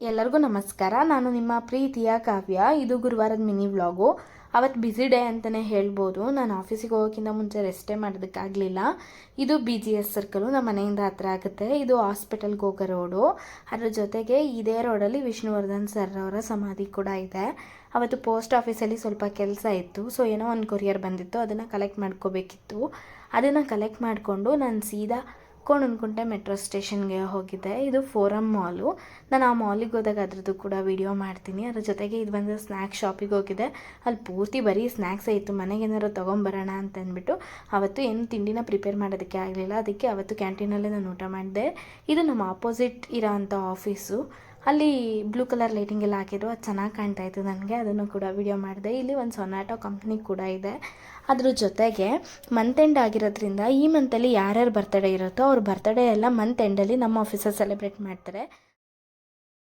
ಎಲ್ಲರಿಗೂ ನಮಸ್ಕಾರ. ನಾನು ನಿಮ್ಮ ಪ್ರೀತಿಯ ಕಾವ್ಯ. ಇದು ಗುರುವಾರದ ಮಿನಿ ವ್ಲಾಗು. ಅವತ್ತು ಬ್ಯುಸಿ ಡೇ ಅಂತಲೇ ಹೇಳ್ಬೋದು. ನಾನು ಆಫೀಸಿಗೆ ಹೋಗೋಕ್ಕಿಂತ ಮುಂಚೆ ರೆಸ್ಟೇ ಮಾಡೋದಕ್ಕಾಗಲಿಲ್ಲ. ಇದು BGS ಸರ್ಕಲು, ನಮ್ಮ ಮನೆಯಿಂದ ಹತ್ರ ಆಗುತ್ತೆ. ಇದು ಹಾಸ್ಪಿಟಲ್ಗೆ ಹೋಗೋ ರೋಡು. ಅದ್ರ ಜೊತೆಗೆ ಇದೇ ರೋಡಲ್ಲಿ ವಿಷ್ಣುವರ್ಧನ್ ಸರ್ ಅವರ ಸಮಾಧಿ ಕೂಡ ಇದೆ. ಅವತ್ತು ಪೋಸ್ಟ್ ಆಫೀಸಲ್ಲಿ ಸ್ವಲ್ಪ ಕೆಲಸ ಇತ್ತು. ಸೊ ಏನೋ ಒಂದು ಕೊರಿಯರ್ ಬಂದಿತ್ತು, ಅದನ್ನು ಕಲೆಕ್ಟ್ ಮಾಡ್ಕೋಬೇಕಿತ್ತು. ಅದನ್ನು ಕಲೆಕ್ಟ್ ಮಾಡಿಕೊಂಡು ನಾನು ಸೀದಾ ಕೋಣನಕುಂಟೆ ಮೆಟ್ರೋ ಸ್ಟೇಷನ್ಗೆ ಹೋಗಿದ್ದೆ. ಇದು ಫೋರಮ್ ಮಾಲು. ನಾನು ಆ ಮಾಲಿಗೆ ಹೋದಾಗ ಅದ್ರದ್ದು ಕೂಡ ವಿಡಿಯೋ ಮಾಡ್ತೀನಿ. ಅದ್ರ ಜೊತೆಗೆ ಇದು ಬಂದು ಸ್ನ್ಯಾಕ್ಸ್ ಶಾಪಿಗೆ ಹೋಗಿದ್ದೆ. ಅಲ್ಲಿ ಪೂರ್ತಿ ಬರೀ ಸ್ನ್ಯಾಕ್ಸೇ ಇತ್ತು. ಮನೆಗೇನಾದ್ರು ತೊಗೊಂಬರೋಣ ಅಂತ ಅಂದ್ಬಿಟ್ಟು ಅವತ್ತು ಏನು ತಿಂಡಿನ ಪ್ರಿಪೇರ್ ಮಾಡೋದಕ್ಕೆ ಆಗಲಿಲ್ಲ. ಅದಕ್ಕೆ ಅವತ್ತು ಕ್ಯಾಂಟೀನಲ್ಲೇ ನಾನು ಊಟ ಮಾಡಿದೆ. ಇದು ನಮ್ಮ ಆಪೋಸಿಟ್ ಇರೋ ಅಂಥ ಆಫೀಸು. ಅಲ್ಲಿ ಬ್ಲೂ ಕಲರ್ ಲೈಟಿಂಗ್ ಎಲ್ಲ ಹಾಕಿದ್ರು, ಅದು ಚೆನ್ನಾಗಿ ಕಾಣ್ತಾಯಿತ್ತು ನನಗೆ. ಅದನ್ನು ಕೂಡ ವಿಡಿಯೋ ಮಾಡಿದೆ. ಇಲ್ಲಿ ಒಂದು ಸೊನಾಟೋ ಕಂಪ್ನಿ ಕೂಡ ಇದೆ. ಅದ್ರ ಜೊತೆಗೆ ಮಂತ್ ಎಂಡ್ ಆಗಿರೋದ್ರಿಂದ ಈ ಮಂತಲ್ಲಿ ಯಾರ್ಯಾರು ಬರ್ತಡೇ ಇರುತ್ತೋ ಅವ್ರ ಬರ್ತಡೇ ಎಲ್ಲ ಮಂತ್ ಎಂಡಲ್ಲಿ ನಮ್ಮ ಆಫೀಸಲ್ಲಿ ಸೆಲೆಬ್ರೇಟ್ ಮಾಡ್ತಾರೆ.